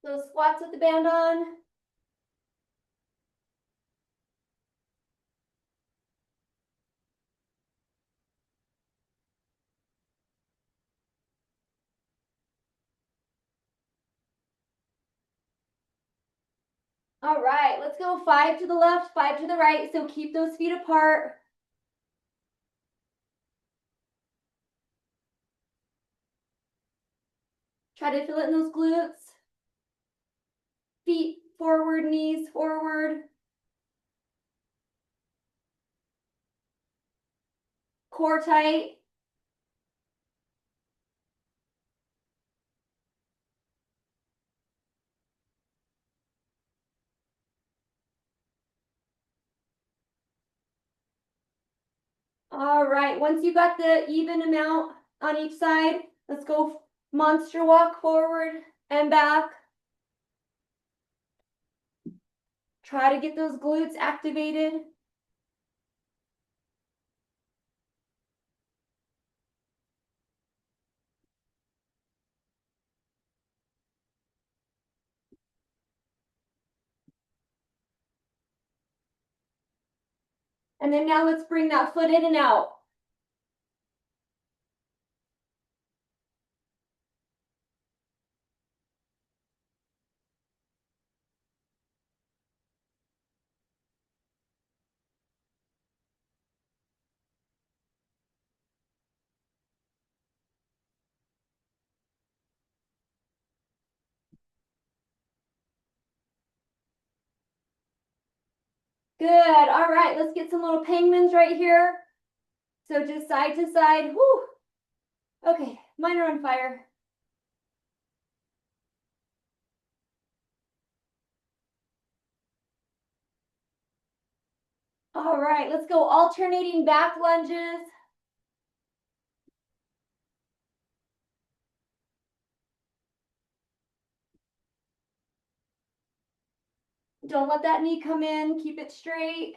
Those squats with the band on. All right, let's go 5 to the left, 5 to the right. So keep those feet apart. Try to feel it in those glutes. Feet forward, knees forward. Core tight. All right, once you got the even amount on each side, let's go monster walk forward and back. Try to get those glutes activated. And then now let's bring that foot in and out. Good. All right, let's get some little penguins right here. So just side to side. Whew. Okay, mine are on fire. All right, let's go alternating back lunges. Don't let that knee come in. Keep it straight.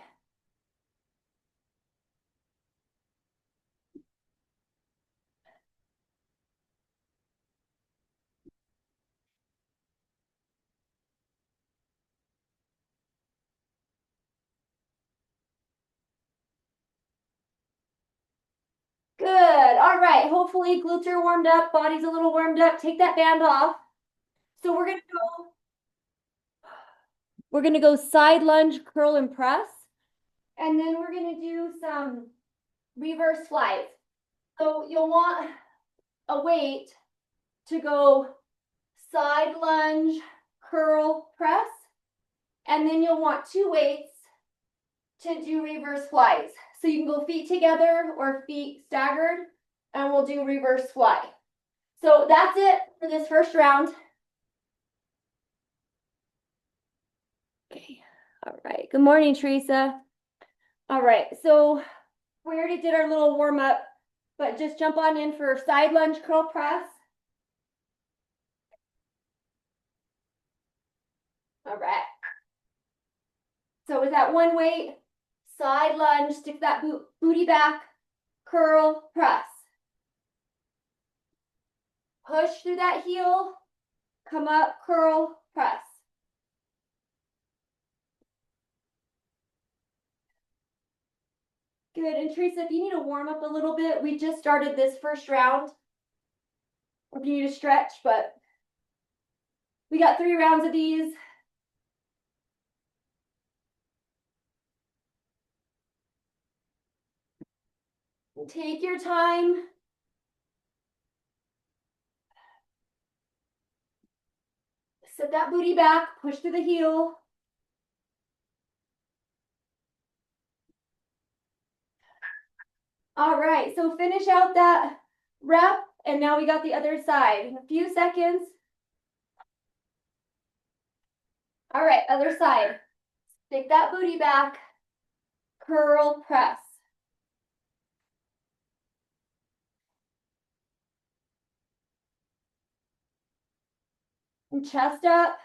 Good. All right. Hopefully glutes are warmed up, body's a little warmed up. Take that band off. So we're gonna go side lunge, curl, and press. And then we're gonna do some reverse flies. So you'll want a weight to go side lunge, curl, press. And then you'll want 2 weights to do reverse flies. So you can go feet together or feet staggered, and we'll do reverse fly. So that's it for this first round. Okay, all right. Good morning, Teresa. All right, so we already did our little warm up, but just jump on in for side lunge curl press. All right. So with that one weight, side lunge, stick that booty back, curl, press. Push through that heel, come up, curl, press. Good. And Teresa, if you need to warm up a little bit, we just started this first round. If you need to stretch, but we got 3 rounds of these. Take your time. Set that booty back, push through the heel. All right, so finish out that rep, and now we got the other side. In a few seconds. All right, other side. Stick that booty back, curl, press. And chest up.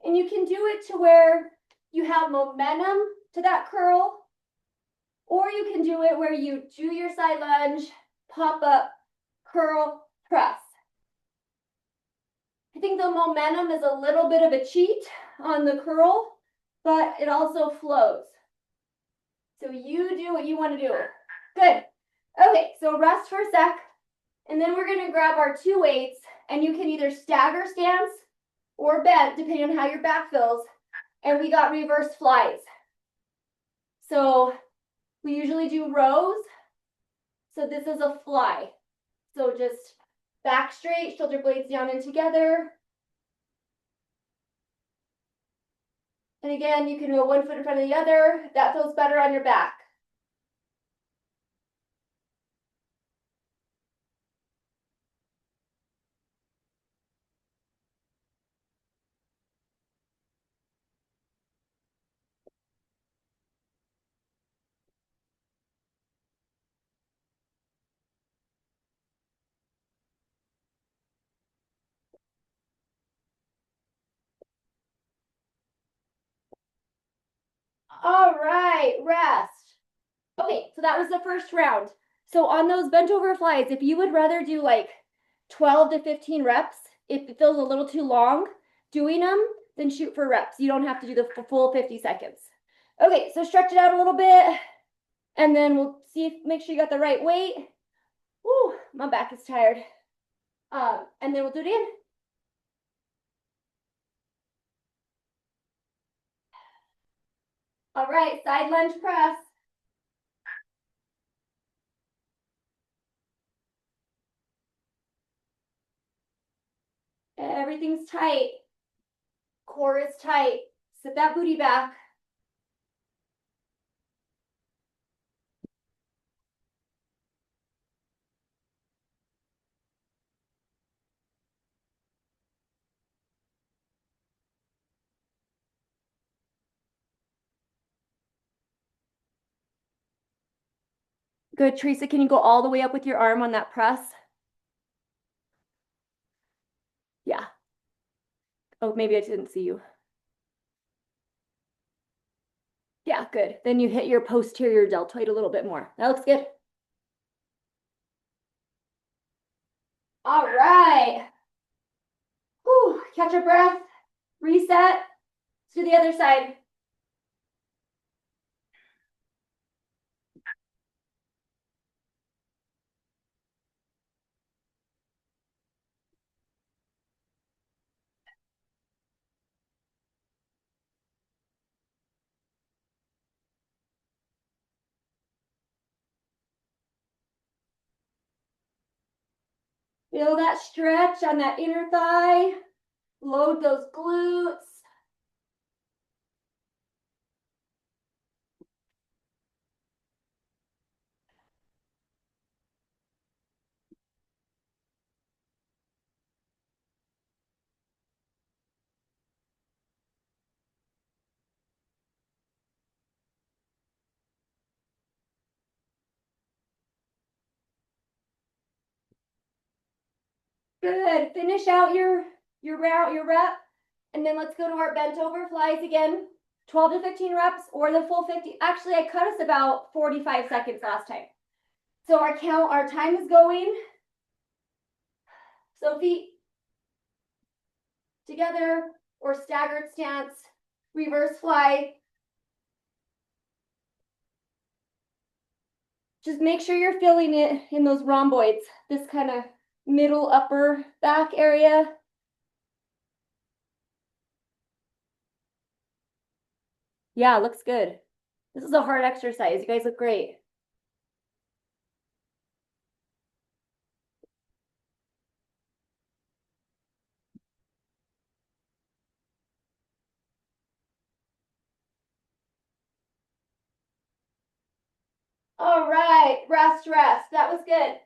And you can do it to where you have momentum to that curl, or you can do it where you do your side lunge, pop up, curl, press. I think the momentum is a little bit of a cheat on the curl, but it also flows. So you do what you want to do. Good. Okay, so rest for a sec. And then we're going to grab our two weights, and you can either stagger stance or bent, depending on how your back feels. And we got reverse flies. So we usually do rows. So this is a fly. So just back straight, shoulder blades down and together. And again, you can go 1 foot in front of the other. That feels better on your back. All right, rest. Okay, so that was the first round. So on those bent over flies, if you would rather do like 12 to 15 reps, if it feels a little too long doing them, then shoot for reps. You don't have to do the full 50 seconds. Okay, so stretch it out a little bit, and then we'll see if, make sure you got the right weight. Woo, my back is tired. And then we'll do it again. All right, side lunge press. Everything's tight. Core is tight. Sit that booty back. Good, Teresa, can you go all the way up with your arm on that press? Yeah. Oh, maybe I didn't see you. Yeah, good. Then you hit your posterior deltoid a little bit more. That looks good. All right. Whew, catch your breath. Reset. To the other side. Feel that stretch on that inner thigh. Load those glutes. Good. Finish out your route, your rep. And then let's go to our bent over flies again. 12 to 15 reps or the full 50. Actually, I cut us about 45 seconds last time. So our time is going. So feet together or staggered stance, reverse fly. Just make sure you're feeling it in those rhomboids, this kind of middle upper back area. Yeah, looks good. This is a hard exercise. You guys look great. All right, rest. That was good.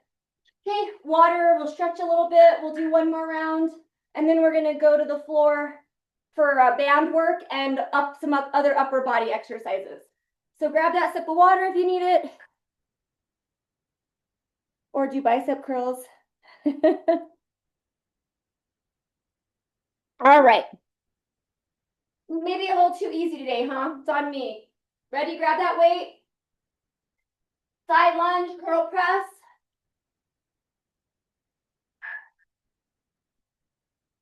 Okay, water, we'll stretch a little bit. We'll do one more round, and then we're gonna go to the floor for band work and up some other upper body exercises. So grab that sip of water if you need it, or do bicep curls. All right. Maybe a little too easy today, huh? It's on me. Ready? Grab that weight. Side lunge, curl press.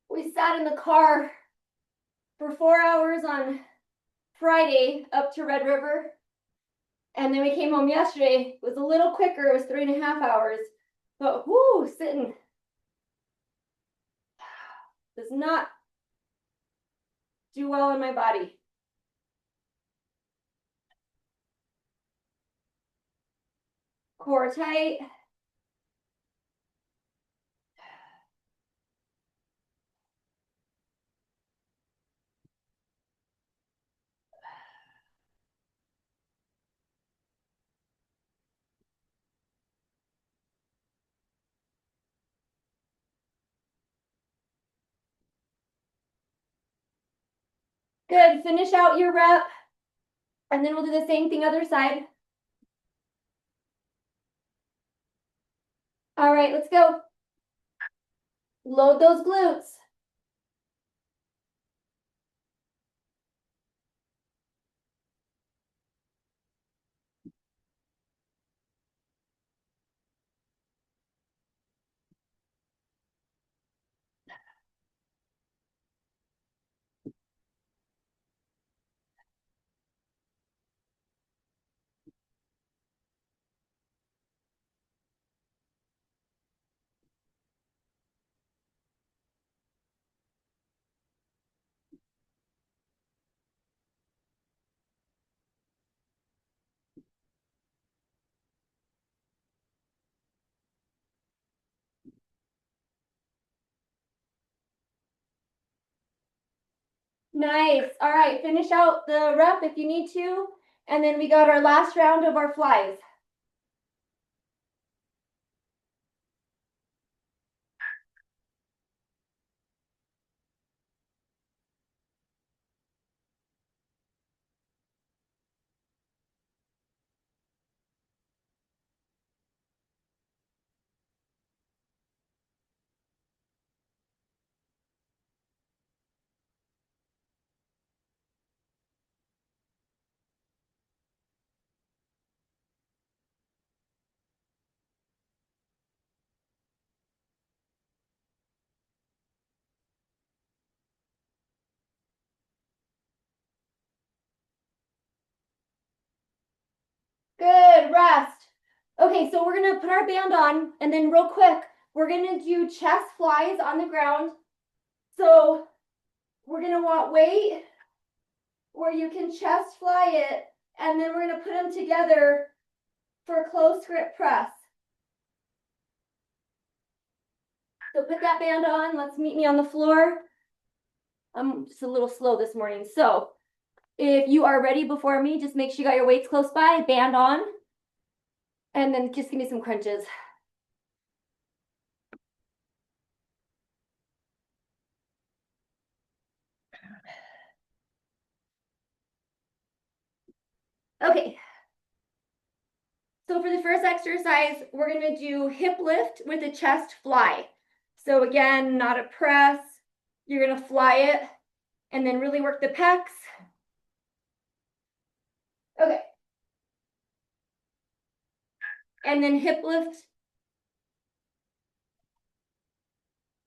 We sat in the car for 4 hours on Friday up to Red River. And then we came home yesterday. It was a little quicker. It was 3.5 hours. But whoo, sitting does not do well in my body. Core tight. Good. Finish out your rep. And then we'll do the same thing other side. All right, let's go. Load those glutes. Nice. All right, finish out the rep if you need to. And then we got our last round of our flies. Good, rest. Okay, so we're gonna put our band on and then real quick, we're gonna do chest flies on the ground. So we're gonna want weight where you can chest fly it, and then we're gonna put them together for a close grip press. So put that band on, let's meet me on the floor. I'm just a little slow this morning. So if you are ready before me, just make sure you got your weights close by, band on, and then just give me some crunches. Okay. So for the first exercise, we're gonna do hip lift with a chest fly. So again, not a press. You're gonna fly it and then really work the pecs. Okay. And then hip lift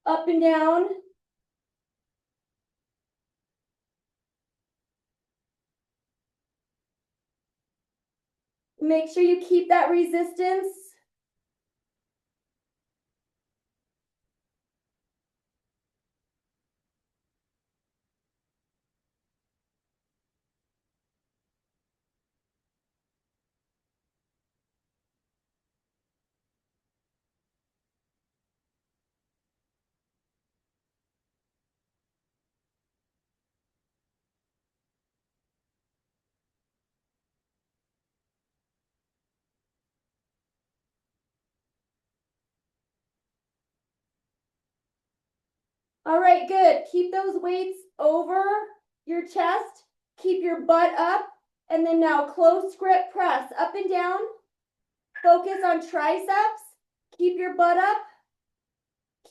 up and down. Make sure you keep that resistance. All right, good. Keep those weights over your chest. Keep your butt up. And then now close grip press up and down. Focus on triceps. Keep your butt up.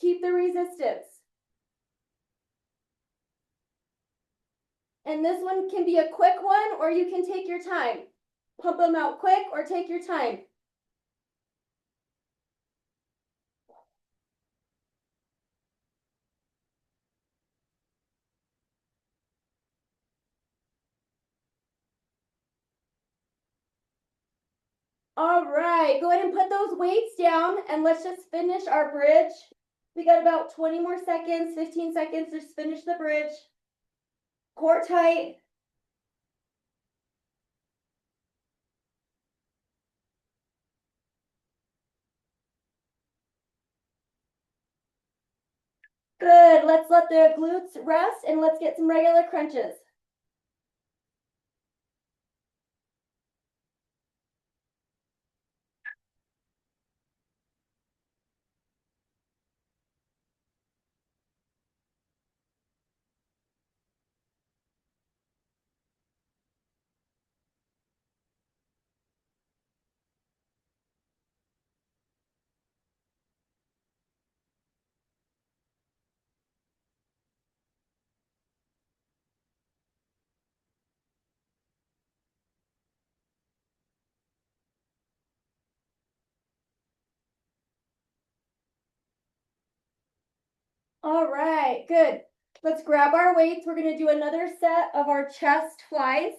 Keep the resistance. And this one can be a quick one, or you can take your time. Pump them out quick or take your time. All right, go ahead and put those weights down and let's just finish our bridge. We got about 20 more seconds, 15 seconds, just finish the bridge. Core tight. Good, let's let the glutes rest and let's get some regular crunches. All right, good. Let's grab our weights. We're gonna do another set of our chest flies.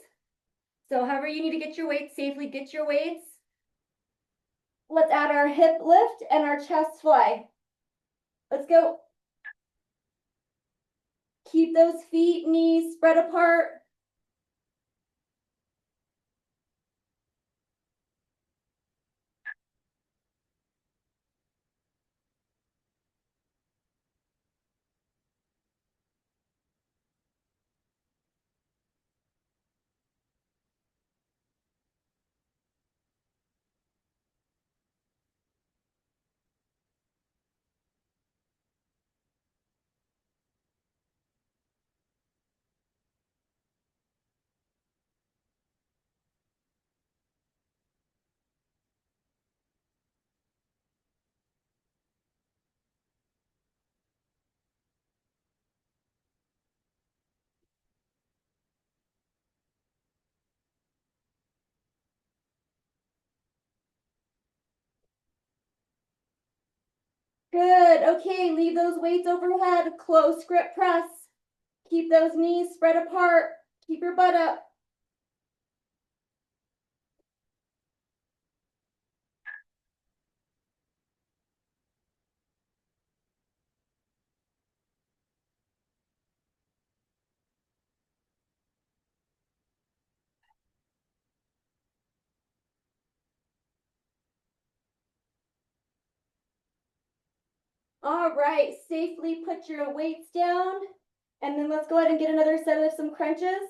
So however you need to get your weights safely, get your weights. Let's add our hip lift and our chest fly. Let's go. Keep those feet, knees spread apart. Good. Okay, leave those weights overhead. Close grip press. Keep those knees spread apart. Keep your butt up. All right, safely put your weights down. And then let's go ahead and get another set of some crunches.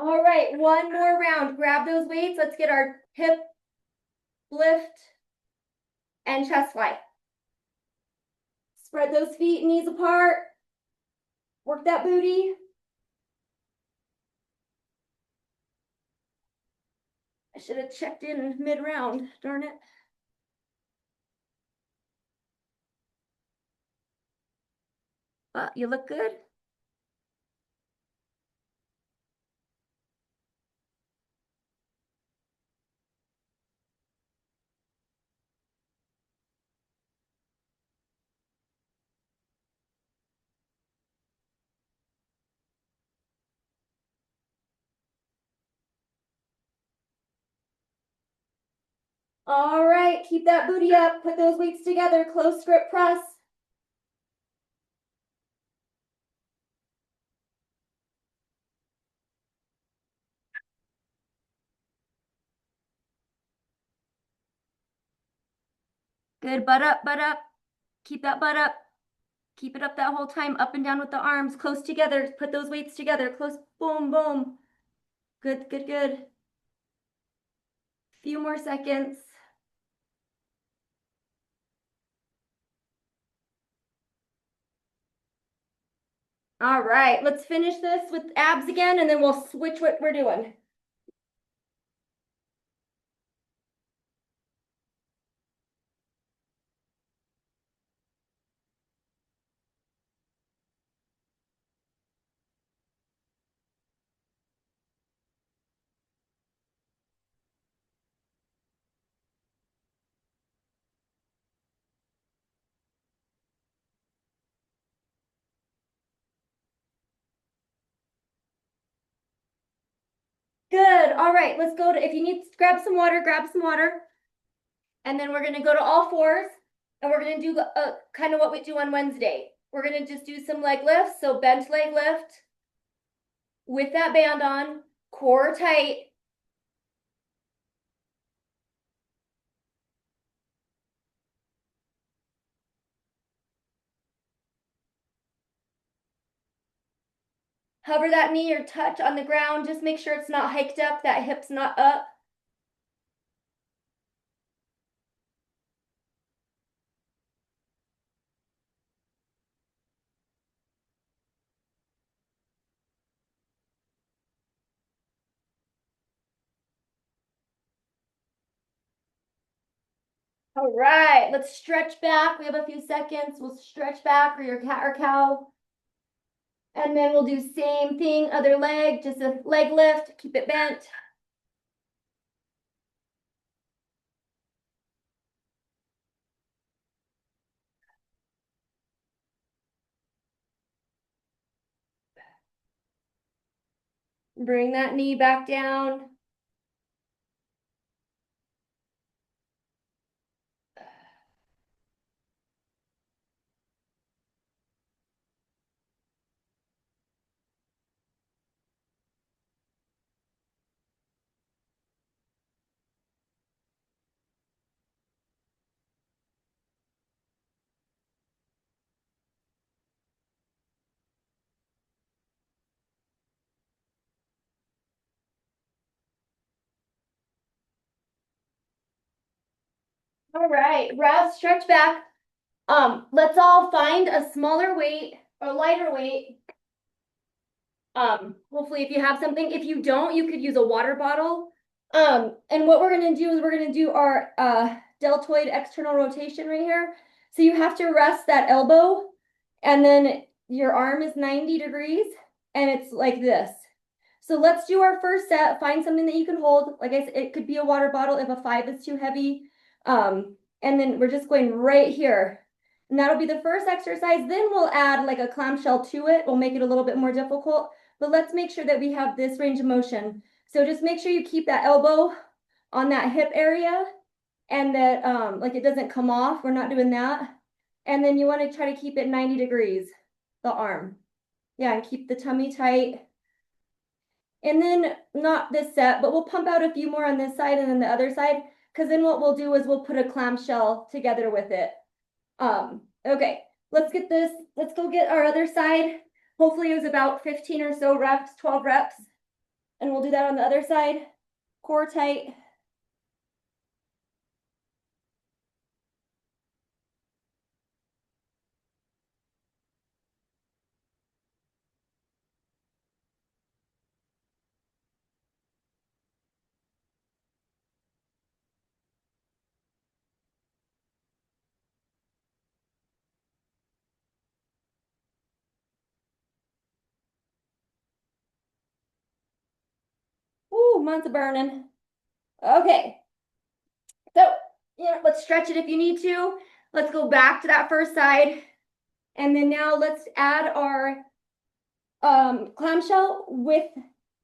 All right, one more round. Grab those weights. Let's get our hip lift and chest fly. Spread those feet, knees apart. Work that booty. I should have checked in mid-round, darn it. You look good. All right, keep that booty up. Put those weights together. Close grip press. Good, butt up, butt up. Keep that butt up. Keep it up that whole time, up and down with the arms, close together. Put those weights together, close, boom, boom. Good, good, good. Few more seconds. All right, let's finish this with abs again, and then we'll switch what we're doing. Good. All right, let's go to, if you need to grab some water, grab some water. And then we're gonna go to all fours, and we're gonna do kind of what we do on Wednesday. We're gonna just do some leg lifts. So bent leg lift with that band on, core tight. Hover that knee or touch on the ground. Just make sure it's not hiked up, that hip's not up. All right, let's stretch back. We have a few seconds. We'll stretch back or your cat or cow. And then we'll do same thing, other leg, just a leg lift, keep it bent. Bring that knee back down. All right, rest, stretch back. Let's all find a smaller weight or lighter weight. Hopefully if you have something, if you don't, you could use a water bottle. And what we're gonna do is we're gonna do our deltoid external rotation right here. So you have to rest that elbow, and then your arm is 90 degrees, and it's like this. So let's do our first set. Find something that you can hold. Like I said, it could be a water bottle if a 5 is too heavy. And then we're just going right here. And that'll be the first exercise. Then we'll add like a clamshell to it. We'll make it a little bit more difficult. But let's make sure that we have this range of motion. So just make sure you keep that elbow on that hip area, and that like it doesn't come off. We're not doing that. And then you want to try to keep it 90 degrees, the arm. Yeah, and keep the tummy tight. And then not this set, but we'll pump out a few more on this side and then the other side, because then what we'll do is we'll put a clamshell together with it. Okay, let's get this. Let's go get our other side. Hopefully it was about 15 or so reps, 12 reps. And we'll do that on the other side. Core tight. Ooh, months of burning. Okay. So, let's stretch it if you need to. Let's go back to that first side. And then now let's add our clamshell with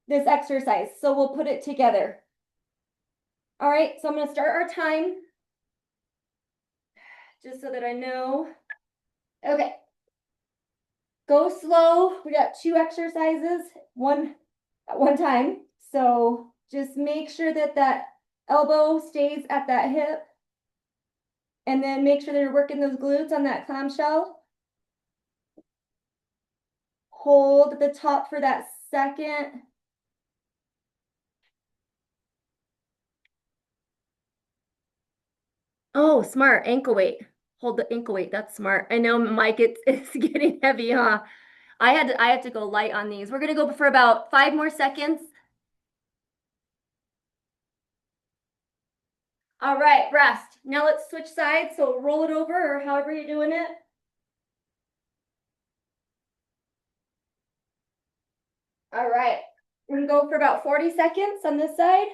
this exercise. So we'll put it together. All right, so I'm gonna start our time just so that I know. Okay. Go slow. We got 2 exercises, one at one time. So just make sure that that elbow stays at that hip. And then make sure that you're working those glutes on that clamshell. hold the top for that second. Oh, smart. Ankle weight. Hold the ankle weight. That's smart. I know, Mike, it's getting heavy, huh? I have to go light on these. We're gonna go for about 5 more seconds. All right, rest. Now let's switch sides. So roll it over or however you're doing it. All right. We're gonna go for about 40 seconds on this side.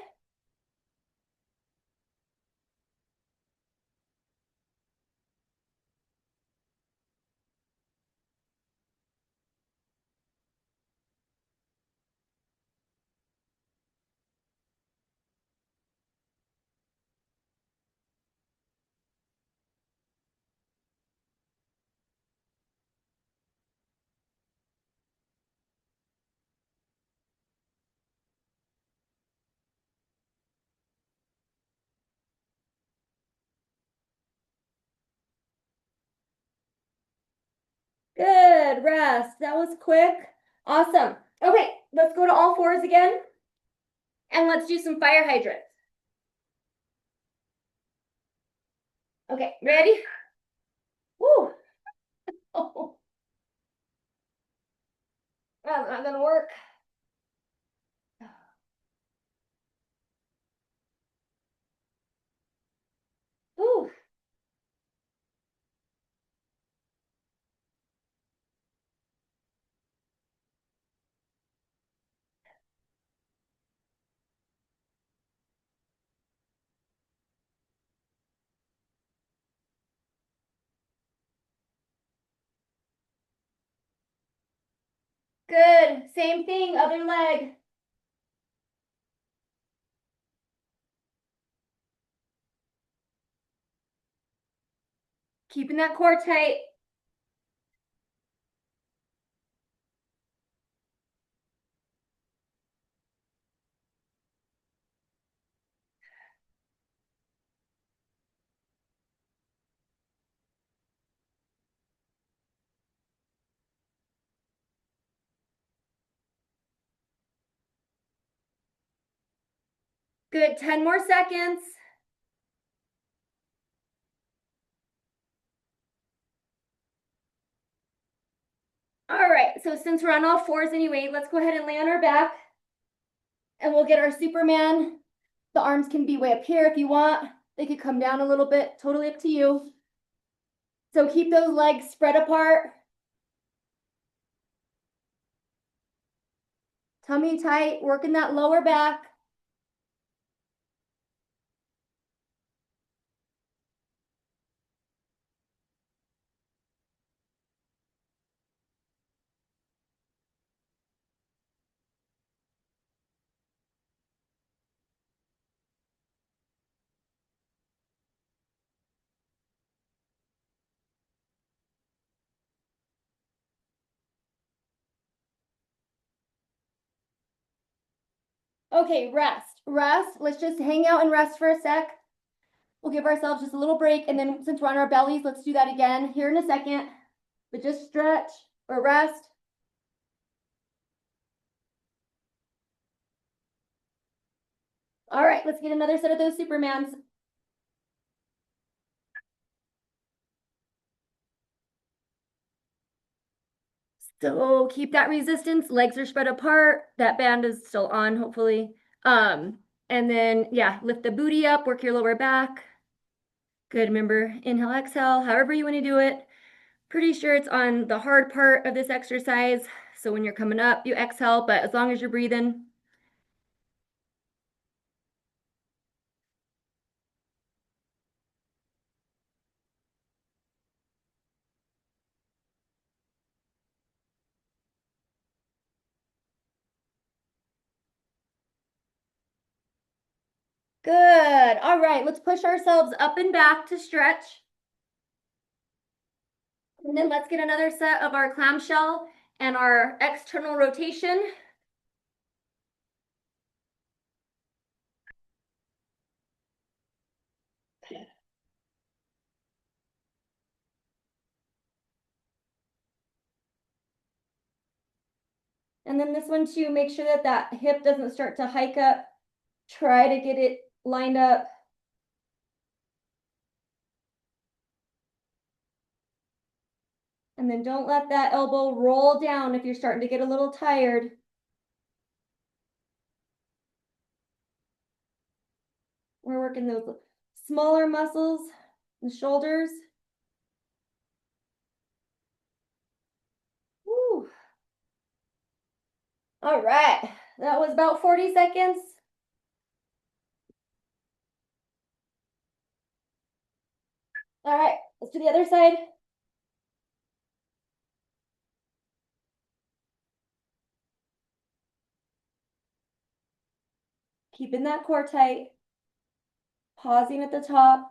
Good, rest. That was quick. Awesome. Okay, let's go to all fours again. And let's do some fire hydrants. Okay, ready? Woo! Oh, that's not gonna work. Ooh. Good. Same thing, other leg. Keeping that core tight. Good. 10 more seconds. All right, so since we're on all fours anyway, let's go ahead and lay on our back. And we'll get our Superman. The arms can be way up here if you want. They could come down a little bit, totally up to you. So keep those legs spread apart. Tummy tight, working that lower back. Okay, rest. Rest. Let's just hang out and rest for a sec. We'll give ourselves just a little break. And then since we're on our bellies, let's do that again here in a second. But just stretch or rest. All right, let's get another set of those Supermans. So keep that resistance. Legs are spread apart. That band is still on, hopefully. And then, yeah, lift the booty up, work your lower back. Good. Remember, inhale, exhale, however you want to do it. Pretty sure it's on the hard part of this exercise. So when you're coming up, you exhale, but as long as you're breathing. Good. All right, let's push ourselves up and back to stretch. And then let's get another set of our clamshell and our external rotation. And then this one too, make sure that that hip doesn't start to hike up. Try to get it lined up. And then don't let that elbow roll down if you're starting to get a little tired. We're working those smaller muscles, the shoulders. Woo. All right, that was about 40 seconds. All right, let's do the other side. Keeping that core tight. Pausing at the top.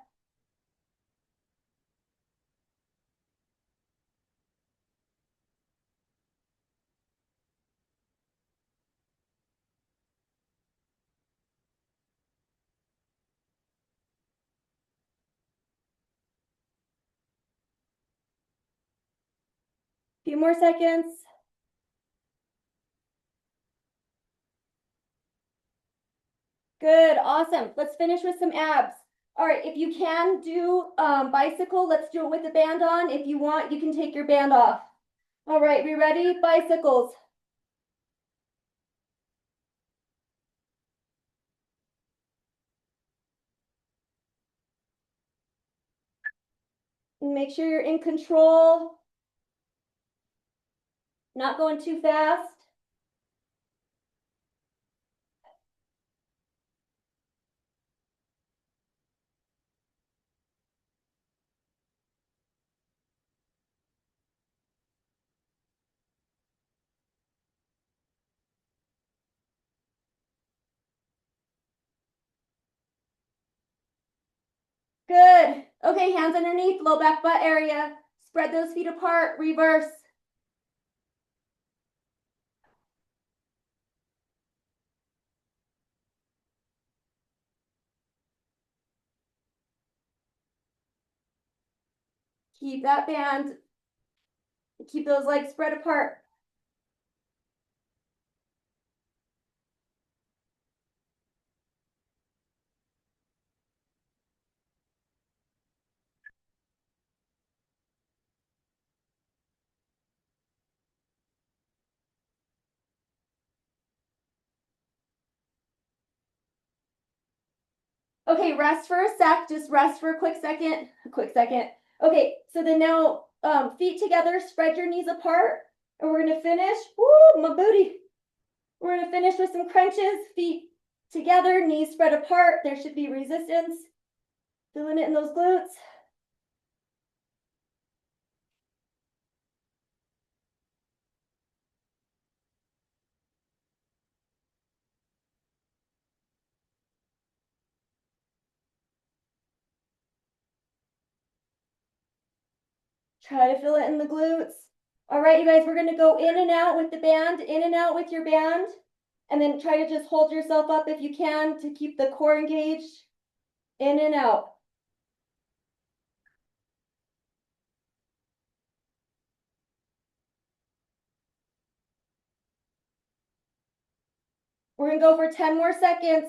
Few more seconds. Good, awesome. Let's finish with some abs. All right, if you can do bicycle, let's do it with the band on. If you want, you can take your band off. All right, we ready? Bicycles. Make sure you're in control. Not going too fast. Good. Okay, hands underneath, low back butt area. Spread those feet apart, reverse. Keep that band. Keep those legs spread apart. Okay, rest for a sec. Just rest for a quick second. Okay, so then now feet together, spread your knees apart, and we're gonna finish. Woo, my booty. We're gonna finish with some crunches, feet together, knees spread apart. There should be resistance. Feeling it in those glutes. Try to feel it in the glutes. All right, you guys, we're gonna go in and out with the band, in and out with your band, and then try to just hold yourself up if you can to keep the core engaged. In and out. We're gonna go for 10 more seconds.